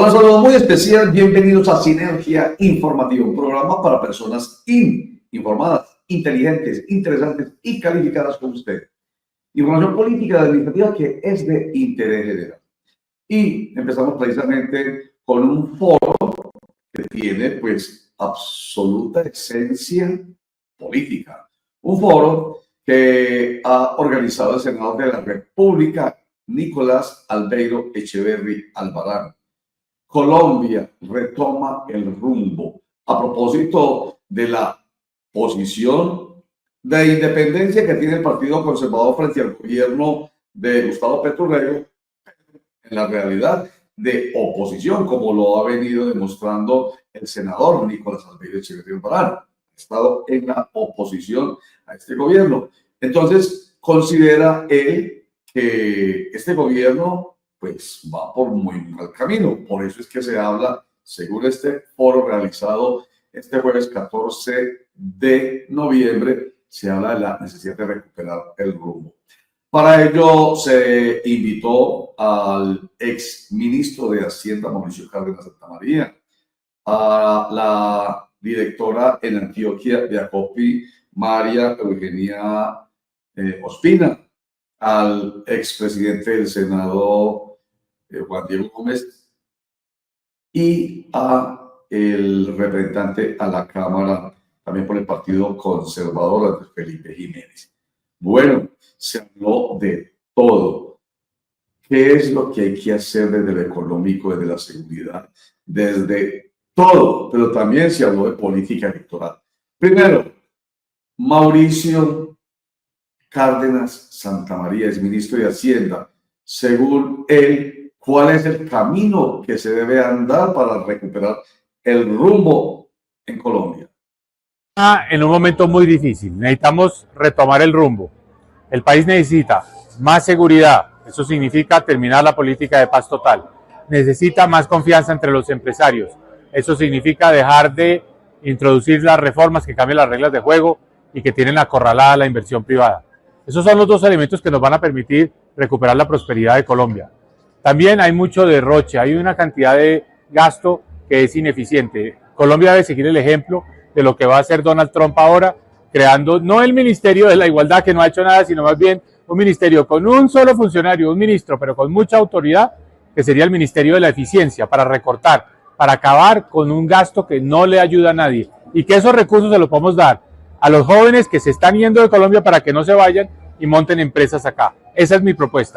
Hola, saludo muy especial. Bienvenidos a Sinergia Informativa, un programa para personas informadas, inteligentes, interesantes y calificadas como usted. Información política administrativa que es de interés general. Y empezamos precisamente con un foro que tiene pues absoluta esencia política. Un foro que ha organizado el senador de la República, Nicolás Albeiro Echeverri Alvarado. Colombia retoma el rumbo. A propósito de la posición de independencia que tiene el Partido Conservador frente al gobierno de Gustavo Petro, en la realidad de oposición, como lo ha venido demostrando el senador Nicolás Albeiro Echeverri Alvarado. Ha estado en la oposición a este gobierno. Entonces, considera él que este gobierno pues va por muy mal camino. Por eso es que se habla, según este foro realizado este jueves 14 de noviembre, se habla de la necesidad de recuperar el rumbo. Para ello se invitó al ex ministro de Hacienda, Mauricio Cárdenas Santamaría, a la directora en Antioquia de ACOPI, María Eugenia Ospina, al expresidente del Senado, Juan Diego Gómez, y a el representante a la Cámara, también por el Partido Conservador, Andrés Felipe Jiménez. Bueno, se habló de todo. ¿Qué es lo que hay que hacer desde lo económico, desde la seguridad, desde todo? Pero también se habló de política electoral. Primero, Mauricio Cárdenas Santamaría es ministro de Hacienda. Según él, ¿cuál es el camino que se debe andar para recuperar el rumbo en Colombia? En un momento muy difícil, necesitamos retomar el rumbo. El país necesita más seguridad, eso significa terminar la política de paz total. Necesita más confianza entre los empresarios, eso significa dejar de introducir las reformas que cambian las reglas de juego y que tienen acorralada la inversión privada. Esos son los dos elementos que nos van a permitir recuperar la prosperidad de Colombia. También hay mucho derroche, hay una cantidad de gasto que es ineficiente. Colombia debe seguir el ejemplo de lo que va a hacer Donald Trump ahora, creando no el Ministerio de la Igualdad, que no ha hecho nada, sino más bien un ministerio con un solo funcionario, un ministro, pero con mucha autoridad, que sería el Ministerio de la Eficiencia, para recortar, para acabar con un gasto que no le ayuda a nadie, y que esos recursos se los podemos dar a los jóvenes que se están yendo de Colombia para que no se vayan y monten empresas acá. Esa es mi propuesta.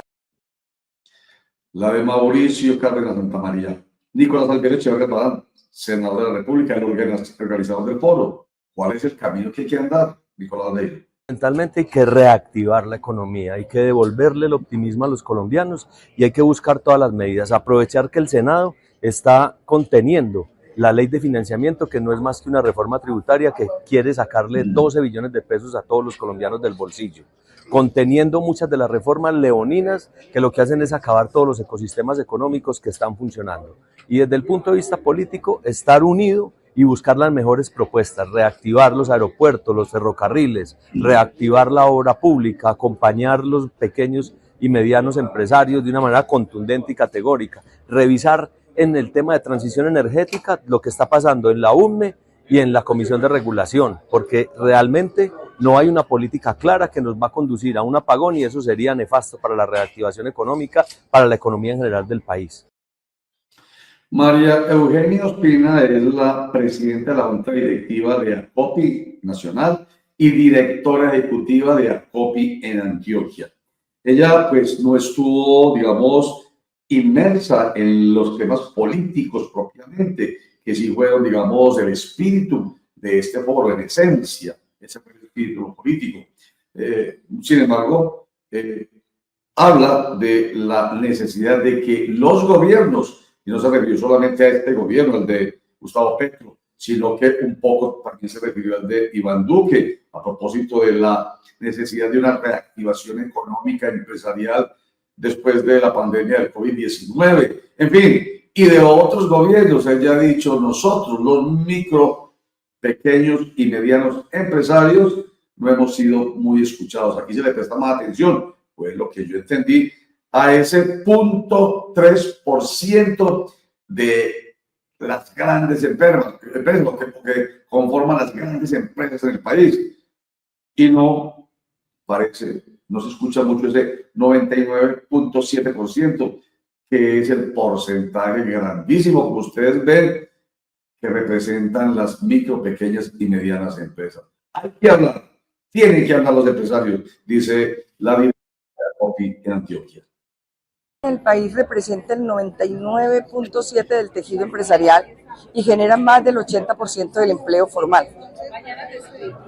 La de Mauricio Cárdenas Santamaría. Nicolás Albeiro Echeverri Alvarado, senador de la República, el organizador del foro. ¿Cuál es el camino que hay que andar, Nicolás Albeiro? Fundamentalmente hay que reactivar la economía, hay que devolverle el optimismo a los colombianos y hay que buscar todas las medidas, aprovechar que el Senado está conteniendo la ley de financiamiento, que no es más que una reforma tributaria que quiere sacarle 12 billones de pesos a todos los colombianos del bolsillo, conteniendo muchas de las reformas leoninas que lo que hacen es acabar todos los ecosistemas económicos que están funcionando. Y desde el punto de vista político, estar unido y buscar las mejores propuestas, reactivar los aeropuertos, los ferrocarriles, reactivar la obra pública, acompañar los pequeños y medianos empresarios de una manera contundente y categórica, revisar en el tema de transición energética lo que está pasando en la UNME y en la Comisión de Regulación, porque realmente no hay una política clara que nos va a conducir a un apagón y eso sería nefasto para la reactivación económica, para la economía en general del país. María Eugenia Ospina es la presidenta de la Junta Directiva de ACOPI Nacional y directora ejecutiva de ACOPI en Antioquia. Ella pues no estuvo, digamos, inmersa en los temas políticos propiamente, que sí fueron, digamos, el espíritu de este foro en esencia, ese fue el espíritu político. Sin embargo, habla de la necesidad de que los gobiernos, y no se refirió solamente a este gobierno, el de Gustavo Petro, sino que un poco también se refirió al de Iván Duque, a propósito de la necesidad de una reactivación económica y empresarial después de la pandemia del COVID-19. En fin, y de otros gobiernos, ella ha dicho, nosotros, los micro, pequeños y medianos empresarios, no hemos sido muy escuchados. Aquí se le presta más atención, pues lo que yo entendí, a ese 0.3% de las grandes empresas que conforman las grandes empresas en el país. Y no parece, no se escucha mucho ese 99.7%, que es el porcentaje grandísimo, como ustedes ven, que representan las micro, pequeñas y medianas empresas. Hay que hablar, tienen que hablar los empresarios, dice la directora de COPI en Antioquia. El país representa el 99.7% del tejido empresarial y genera más del 80% del empleo formal.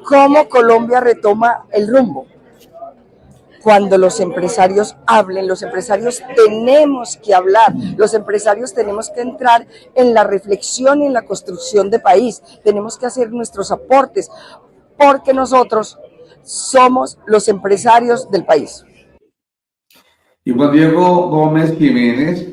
¿Cómo Colombia retoma el rumbo? Cuando los empresarios hablen, los empresarios tenemos que hablar, los empresarios tenemos que entrar en la reflexión y en la construcción de país, tenemos que hacer nuestros aportes, porque nosotros somos los empresarios del país. Y Juan Diego Gómez Jiménez,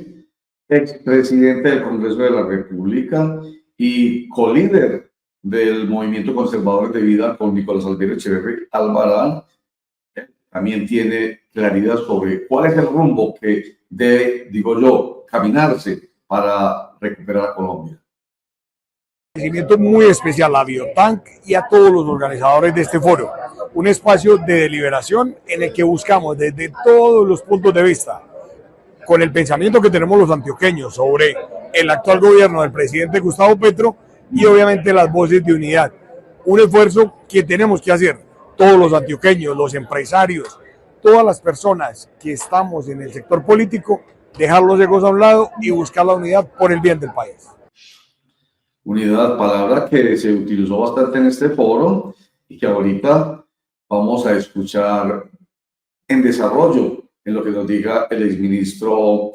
expresidente del Congreso de la República y colíder del Movimiento Conservador de Vida con Nicolás Albeiro Echeverri Albarán, también tiene claridad sobre cuál es el rumbo que debe, digo yo, caminarse para recuperar a Colombia. Agradecimiento muy especial a Biotank y a todos los organizadores de este foro, un espacio de deliberación en el que buscamos desde todos los puntos de vista, con el pensamiento que tenemos los antioqueños sobre el actual gobierno del presidente Gustavo Petro y obviamente las voces de unidad, un esfuerzo que tenemos que hacer todos los antioqueños, los empresarios, todas las personas que estamos en el sector político, dejar los egos a un lado y buscar la unidad por el bien del país. Unidad, palabra que se utilizó bastante en este foro y que ahorita vamos a escuchar en desarrollo en lo que nos diga el exministro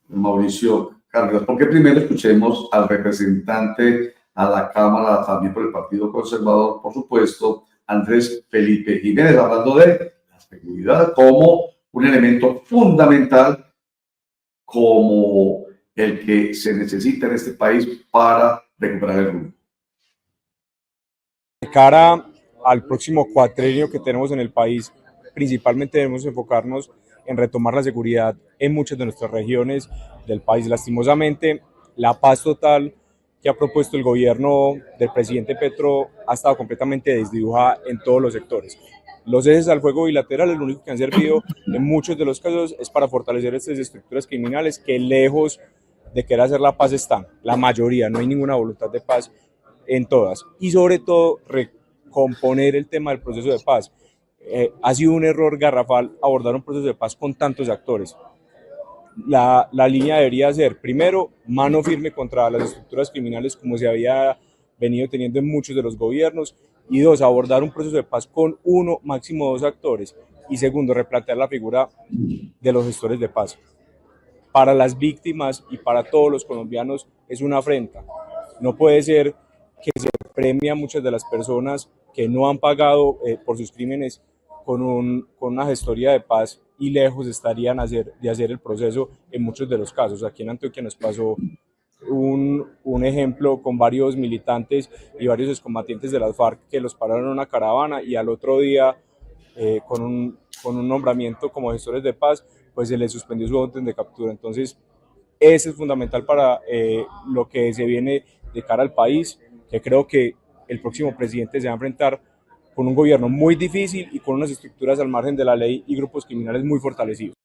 Mauricio Cárdenas, porque primero escuchemos al representante a la Cámara, también por el Partido Conservador, por supuesto, Andrés Felipe Jiménez, hablando de la seguridad como un elemento fundamental, como el que se necesita en este país para recuperar el rumbo. De cara al próximo cuatrienio que tenemos en el país, principalmente debemos enfocarnos en retomar la seguridad en muchas de nuestras regiones del país. Lastimosamente, la paz total que ha propuesto el gobierno del presidente Petro ha estado completamente desdibujada en todos los sectores. Los ejes al fuego bilaterales lo único que han servido en muchos de los casos es para fortalecer estas estructuras criminales que lejos de querer hacer la paz están, la mayoría, no hay ninguna voluntad de paz en todas. Y sobre todo, recomponer el tema del proceso de paz. Ha sido un error garrafal abordar un proceso de paz con tantos actores. La línea debería ser, primero, mano firme contra las estructuras criminales como se había venido teniendo en muchos de los gobiernos, y dos, abordar un proceso de paz con uno, máximo dos actores, y segundo, replantear la figura de los gestores de paz. Para las víctimas y para todos los colombianos es una afrenta. No puede ser que se premie a muchas de las personas que no han pagado por sus crímenes con una gestoría de paz y lejos estarían de hacer el proceso en muchos de los casos. Aquí en Antioquia nos pasó un ejemplo con varios militantes y varios excombatientes de las FARC que los pararon en una caravana y al otro día con un nombramiento como gestores de paz, pues se les suspendió su orden de captura. Entonces, ese es fundamental para lo que se viene de cara al país, que creo que el próximo presidente se va a enfrentar con un gobierno muy difícil y con unas estructuras al margen de la ley y grupos criminales muy fortalecidos.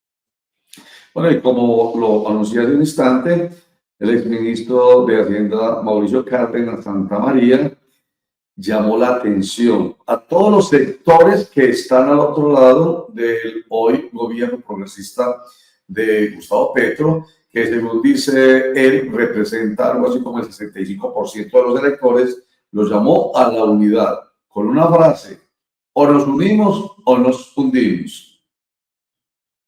Bueno, y como lo anuncié hace un instante, el exministro de Hacienda, Mauricio Cárdenas Santa María, llamó la atención a todos los sectores que están al otro lado del hoy gobierno progresista de Gustavo Petro, que según dice él representa algo así como el 65% de los electores. Los llamó a la unidad con una frase: o nos unimos o nos hundimos.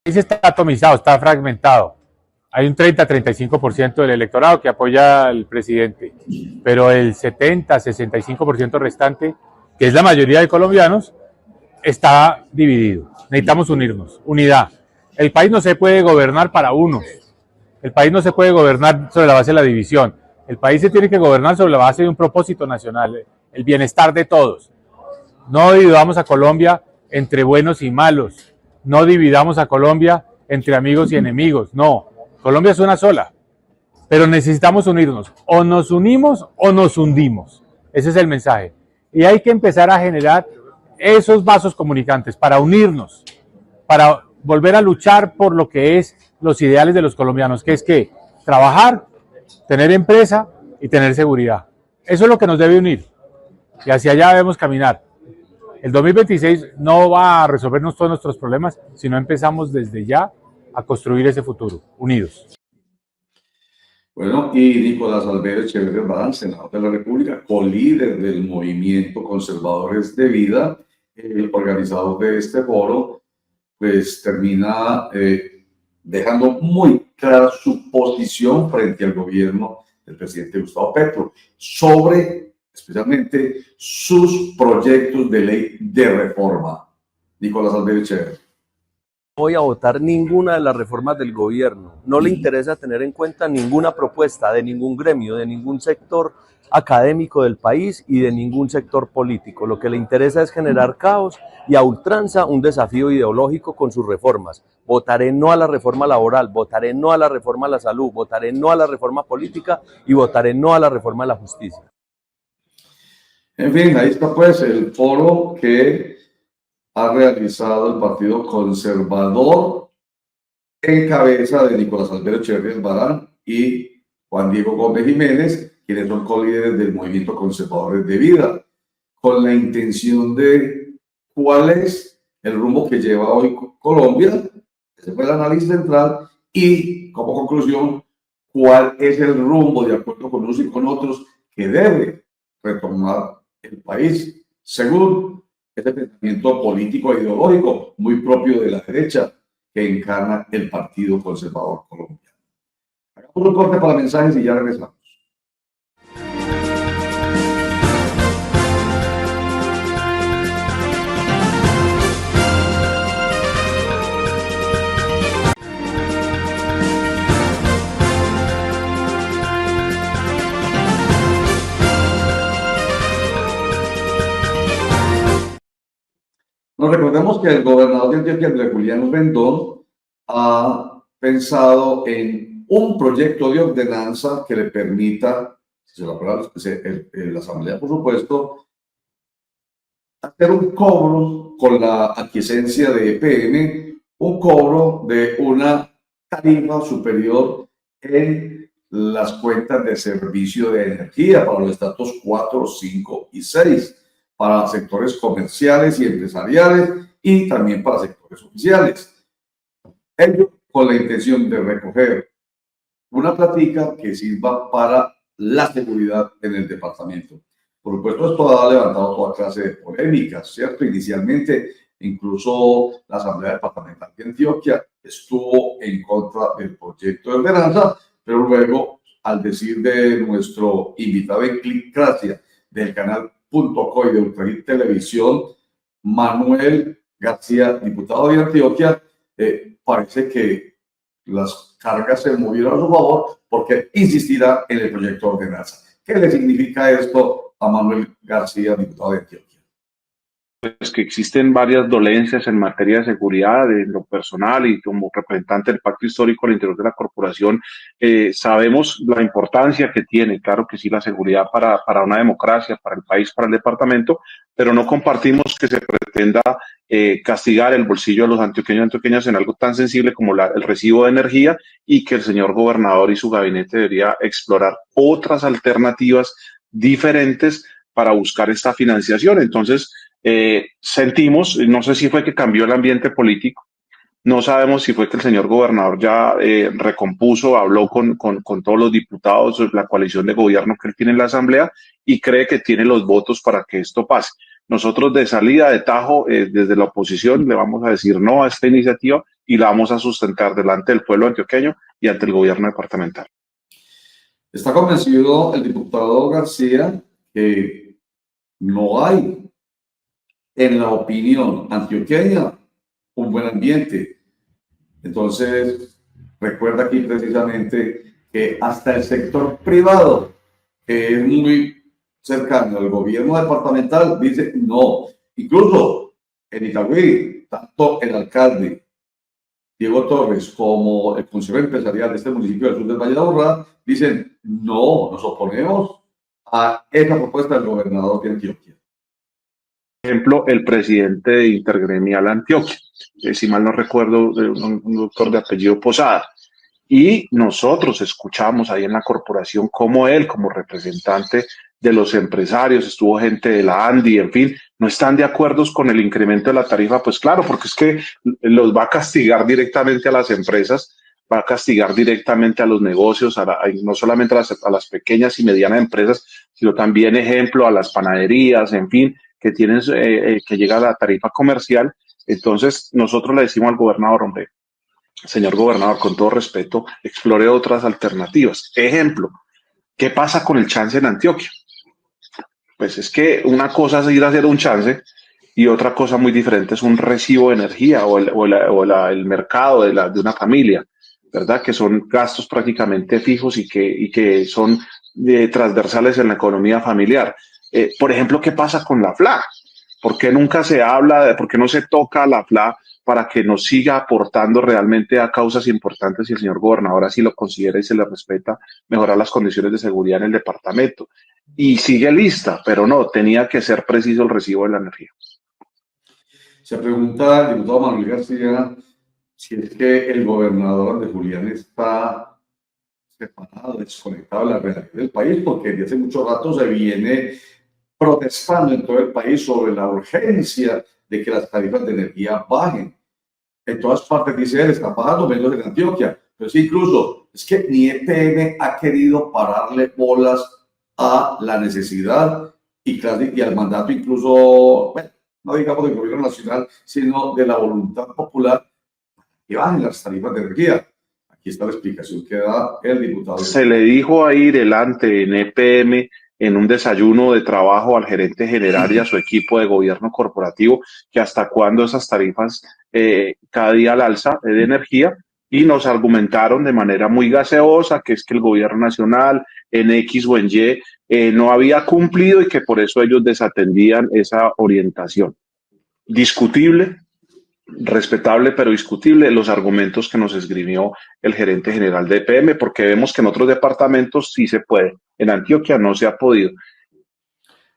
El país está atomizado, está fragmentado. Hay un 30-35% del electorado que apoya al presidente, pero el 70-65% restante, que es la mayoría de colombianos, está dividido. Necesitamos unirnos, unidad. El país no se puede gobernar para unos. El país no se puede gobernar sobre la base de la división. El país se tiene que gobernar sobre la base de un propósito nacional, el bienestar de todos. No dividamos a Colombia entre buenos y malos. No dividamos a Colombia entre amigos y enemigos. No. Colombia es una sola. pero necesitamos unirnos. O nos unimos o nos hundimos. Ese es el mensaje. Y hay que empezar a generar esos vasos comunicantes para unirnos, para volver a luchar por lo que es los ideales de los colombianos, que es que trabajar, tener empresa y tener seguridad. Eso es lo que nos debe unir y hacia allá debemos caminar. El 2026 no va a resolvernos todos nuestros problemas si no empezamos desde ya a construir ese futuro, unidos. Bueno, y Nicolás Albedo Echeverría Barán, senador de la República, colíder del movimiento Conservadores de Vida, el organizador de este foro, pues termina dejando muy clara su posición frente al gobierno del presidente Gustavo Petro sobre especialmente sus proyectos de ley de reforma. Nicolás Albedo Echeverría. No voy a votar ninguna de las reformas del gobierno. No le interesa tener en cuenta ninguna propuesta de ningún gremio, de ningún sector académico del país y de ningún sector político. Lo que le interesa es generar caos y a ultranza un desafío ideológico con sus reformas. Votaré no a la reforma laboral, votaré no a la reforma a la salud, votaré no a la reforma política y votaré no a la reforma de la justicia. En fin, ahí está pues el foro que ha realizado el Partido Conservador en cabeza de Nicolás Albedo Echeverría Barán y Juan Diego Gómez Jiménez, quienes son colíderes del movimiento Conservadores de Vida, con la intención de cuál es el rumbo que lleva hoy Colombia. Ese fue el análisis central y, como conclusión, cuál es el rumbo, de acuerdo con unos y con otros, que debe retomar el país, según este pensamiento político e ideológico muy propio de la derecha que encarna el Partido Conservador Colombiano. Hagamos un corte para mensajes y ya regresamos. Nos recordemos que el gobernador de Antioquia, Andrés Julián Rendón, ha pensado en un proyecto de ordenanza que le permita, si se lo aprueba la Asamblea, por supuesto, hacer un cobro con la aquiescencia de EPM, un cobro de una tarifa superior en las cuentas de servicio de energía para los estratos 4, 5 y 6. Para sectores comerciales y empresariales y también para sectores oficiales. Ello con la intención de recoger una plática que sirva para la seguridad en el departamento. Por supuesto, esto ha levantado toda clase de polémicas, ¿cierto? Inicialmente, incluso la Asamblea Departamental de Antioquia estuvo en contra del proyecto de ordenanza, pero luego, al decir de nuestro invitado en Clicracia del canal .co y de Ultrahit Televisión, Manuel García, diputado de Antioquia, parece que las cargas se movieron a su favor porque insistirá en el proyecto de ordenanza. ¿Qué le significa esto a Manuel García, diputado de Antioquia? Pues que existen varias dolencias en materia de seguridad, en lo personal y como representante del pacto histórico al interior de la corporación, sabemos la importancia que tiene, claro que sí, la seguridad para una democracia, para el país, para el departamento, pero no compartimos que se pretenda castigar el bolsillo de los antioqueños y antioqueñas en algo tan sensible como el recibo de energía y que el señor gobernador y su gabinete debería explorar otras alternativas diferentes para buscar esta financiación. Entonces, sentimos, no sé si fue que cambió el ambiente político, no sabemos si fue que el señor gobernador ya recompuso, habló con todos los diputados, la coalición de gobierno que él tiene en la Asamblea y cree que tiene los votos para que esto pase. Nosotros de salida de tajo, desde la oposición, le vamos a decir no a esta iniciativa y la vamos a sustentar delante del pueblo antioqueño y ante el gobierno departamental. Está convencido el diputado García que no hay en la opinión antioqueña un buen ambiente. Entonces, recuerda aquí precisamente que hasta el sector privado, que es muy cercano al gobierno departamental, dice no. Incluso en Itagüí, tanto el alcalde Diego Torres, como el funcionario empresarial de este municipio del sur del Valle de Aburrá, dicen, no, nos oponemos a esa propuesta del gobernador de Antioquia. Ejemplo, el presidente de Intergremial Antioquia, si mal no recuerdo, un doctor de apellido Posada. Y nosotros escuchamos ahí en la corporación cómo él, como representante de los empresarios, estuvo gente de la ANDI, en fin, no están de acuerdo con el incremento de la tarifa, pues claro, porque es que los va a castigar directamente a las empresas, va a castigar directamente a los negocios, no solamente a las pequeñas y medianas empresas, sino también, ejemplo, a las panaderías, en fin, que tienen que llega a la tarifa comercial. Entonces, nosotros le decimos al gobernador, hombre, señor gobernador, con todo respeto, explore otras alternativas. Ejemplo, ¿qué pasa con el chance en Antioquia? Pues es que una cosa es ir a hacer un chance y otra cosa muy diferente es un recibo de energía el mercado de una familia, ¿verdad? Que son gastos prácticamente fijos y que son transversales en la economía familiar. Por ejemplo, ¿qué pasa con la FLA? ¿Por qué nunca se habla, por qué no se toca la FLA para que nos siga aportando realmente a causas importantes y el señor gobernador así lo considera y se le respeta, mejorar las condiciones de seguridad en el departamento? Y sigue lista, pero no, tenía que ser preciso el recibo de la energía. Se pregunta el diputado Manuel García si es que el gobernador de Julián está separado, desconectado de la realidad del país, porque desde hace mucho rato se viene protestando en todo el país sobre la urgencia de que las tarifas de energía bajen. En todas partes, dice él, está bajando menos en Antioquia. Pero sí, incluso, es que ni EPM ha querido pararle bolas a la necesidad y al mandato incluso, bueno, no digamos del gobierno nacional, sino de la voluntad popular que bajen las tarifas de energía. Aquí está la explicación que da el diputado. Se le dijo ahí delante en EPM, en un desayuno de trabajo al gerente general y a su equipo de gobierno corporativo, que hasta cuándo esas tarifas cada día al alza de energía, y nos argumentaron de manera muy gaseosa que es que el gobierno nacional en X o en Y no había cumplido y que por eso ellos desatendían esa orientación. Discutible, respetable pero discutible los argumentos que nos esgrimió el gerente general de EPM, porque vemos que en otros departamentos sí se puede, en Antioquia no se ha podido.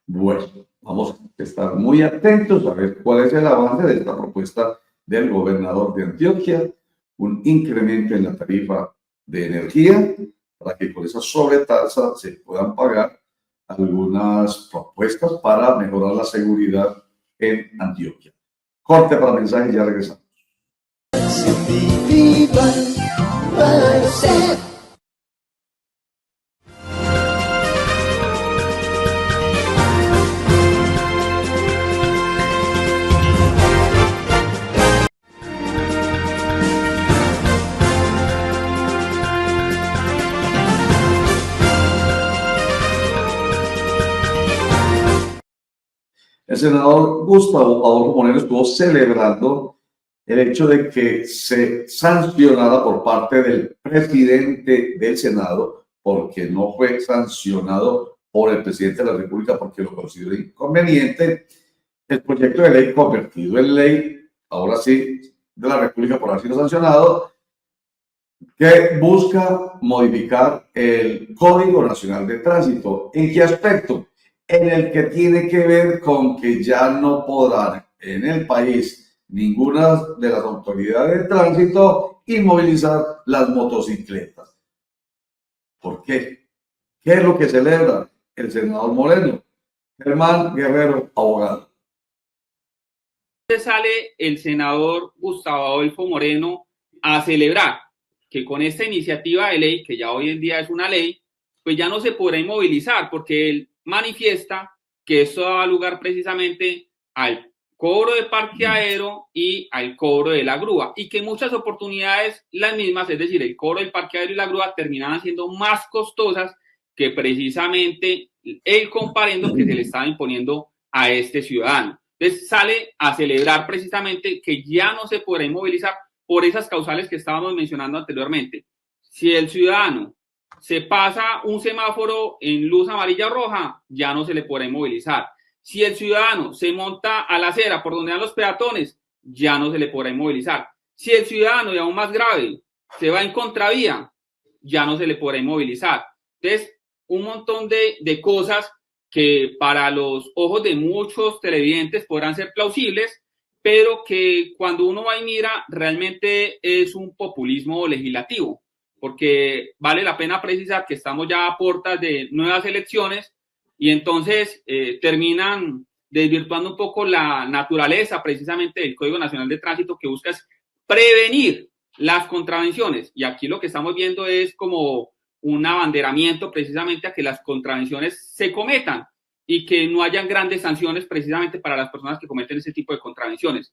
Bueno, vamos a estar muy atentos a ver cuál es el avance de esta propuesta del gobernador de Antioquia, un incremento en la tarifa de energía para que con esa sobretasa se puedan pagar algunas propuestas para mejorar la seguridad en Antioquia. Corte para mensajes, ya regresamos. El senador Gustavo Adolfo Moreno estuvo celebrando el hecho de que se sancionara por parte del presidente del Senado, porque no fue sancionado por el presidente de la República porque lo consideró inconveniente, el proyecto de ley convertido en ley, ahora sí, de la República por haber sido sancionado, que busca modificar el Código Nacional de Tránsito. ¿En qué aspecto? En el que tiene que ver con que ya no podrán en el país ninguna de las autoridades de tránsito inmovilizar las motocicletas. ¿Por qué? ¿Qué es lo que celebra el senador Moreno? Germán Guerrero, abogado. Sale el senador Gustavo Adolfo Moreno a celebrar que con esta iniciativa de ley, que ya hoy en día es una ley, pues ya no se podrá inmovilizar, porque él manifiesta que esto da lugar precisamente al cobro de parqueadero y al cobro de la grúa, y que en muchas oportunidades las mismas, es decir, el cobro del parqueadero y la grúa terminaban siendo más costosas que precisamente el comparendo que se le estaba imponiendo a este ciudadano. Entonces sale a celebrar precisamente que ya no se podrá inmovilizar por esas causales que estábamos mencionando anteriormente. Si el ciudadano se pasa un semáforo en luz amarilla o roja, ya no se le podrá inmovilizar. Si el ciudadano se monta a la acera por donde van los peatones, ya no se le podrá inmovilizar. Si el ciudadano, y aún más grave, se va en contravía, ya no se le podrá inmovilizar. Entonces, un montón de cosas que para los ojos de muchos televidentes podrán ser plausibles, pero que cuando uno va y mira, realmente es un populismo legislativo, porque vale la pena precisar que estamos ya a puertas de nuevas elecciones y entonces terminan desvirtuando un poco la naturaleza precisamente del Código Nacional de Tránsito, que busca es prevenir las contravenciones. Y aquí lo que estamos viendo es como un abanderamiento precisamente a que las contravenciones se cometan y que no hayan grandes sanciones precisamente para las personas que cometen ese tipo de contravenciones.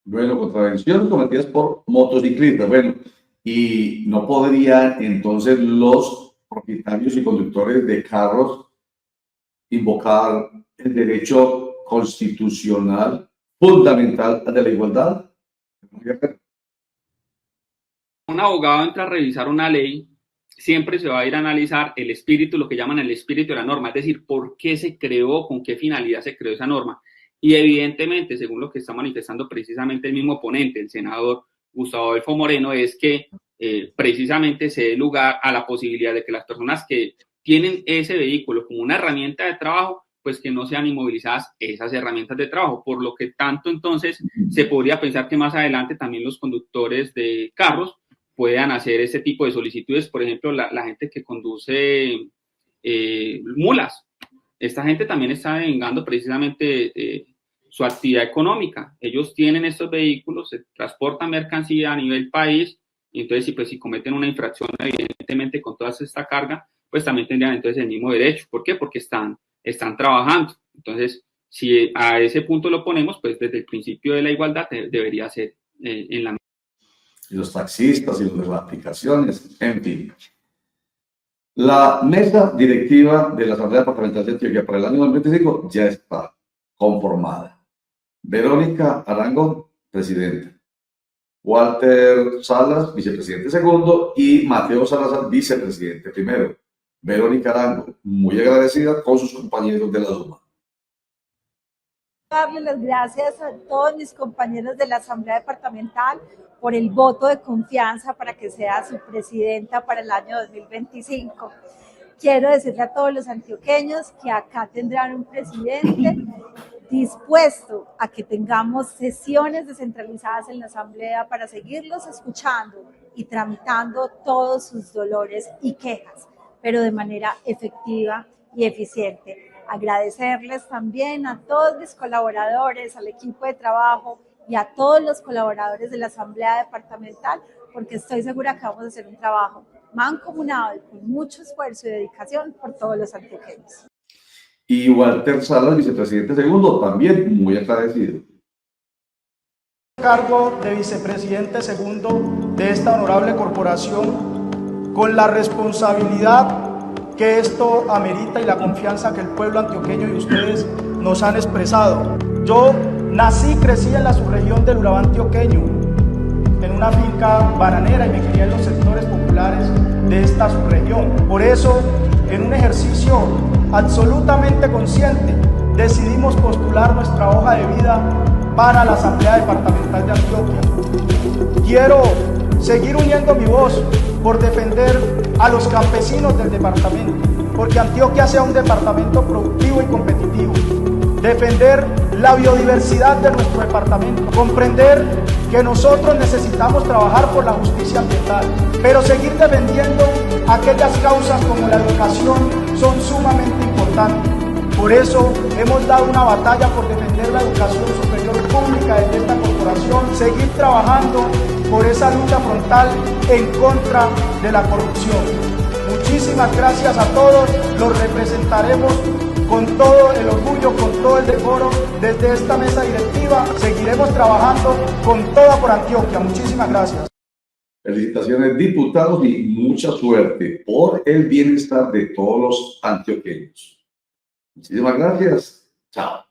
Bueno, contravenciones cometidas por motociclistas. Bueno, y no podrían entonces los propietarios y conductores de carros invocar el derecho constitucional fundamental de la igualdad. Un abogado entra a revisar una ley, siempre se va a ir a analizar el espíritu, lo que llaman el espíritu de la norma, es decir, por qué se creó, con qué finalidad se creó esa norma. Y evidentemente, según lo que está manifestando precisamente el mismo ponente, el senador Gustavo Adolfo Moreno, es que precisamente se dé lugar a la posibilidad de que las personas que tienen ese vehículo como una herramienta de trabajo, pues que no sean inmovilizadas esas herramientas de trabajo, por lo que tanto entonces se podría pensar que más adelante también los conductores de carros puedan hacer ese tipo de solicitudes. Por ejemplo, la gente que conduce mulas, esta gente también está devengando precisamente su actividad económica. Ellos tienen estos vehículos, se transportan mercancía a nivel país, y entonces si cometen una infracción, evidentemente con toda esta carga, pues también tendrían entonces el mismo derecho. ¿Por qué? Porque están trabajando. Entonces, si a ese punto lo ponemos, pues desde el principio de la igualdad debería ser en la... Y los taxistas y los de las aplicaciones, en fin. La mesa directiva de la Asamblea Departamental de Antioquia para el año 2025 ya está conformada. Verónica Arango, presidenta. Walter Salas, vicepresidente segundo, y Mateo Salazar, vicepresidente primero. Verónica Arango, muy agradecida con sus compañeros de la Duma. Darle las gracias a todos mis compañeros de la Asamblea Departamental por el voto de confianza para que sea su presidenta para el año 2025. Quiero decirle a todos los antioqueños que acá tendrán un presidente dispuesto a que tengamos sesiones descentralizadas en la Asamblea para seguirlos escuchando y tramitando todos sus dolores y quejas, pero de manera efectiva y eficiente. Agradecerles también a todos mis colaboradores, al equipo de trabajo y a todos los colaboradores de la Asamblea Departamental, porque estoy segura que vamos a hacer un trabajo mancomunado y con mucho esfuerzo y dedicación por todos los antioqueños. Y Walter Salas, vicepresidente segundo, también muy agradecido. Cargo de vicepresidente segundo de esta honorable corporación, con la responsabilidad que esto amerita y la confianza que el pueblo antioqueño y ustedes nos han expresado. Yo nací y crecí en la subregión del Urabá antioqueño, en una finca bananera, y me crié en los sectores populares de esta subregión. Por eso, en un ejercicio absolutamente consciente, decidimos postular nuestra hoja de vida para la Asamblea Departamental de Antioquia. Quiero seguir uniendo mi voz por defender a los campesinos del departamento, porque Antioquia sea un departamento productivo y competitivo. Defender la biodiversidad de nuestro departamento, comprender que nosotros necesitamos trabajar por la justicia ambiental, pero seguir defendiendo aquellas causas como la educación son sumamente importantes. Por eso hemos dado una batalla por defender la educación superior pública desde esta corporación, seguir trabajando por esa lucha frontal en contra de la corrupción. Muchísimas gracias a todos, los representaremos con todo el orgullo, con todo el decoro desde esta mesa directiva. Seguiremos trabajando con toda por Antioquia. Muchísimas gracias. Felicitaciones, diputados, y mucha suerte por el bienestar de todos los antioqueños. Muchísimas gracias. Chao.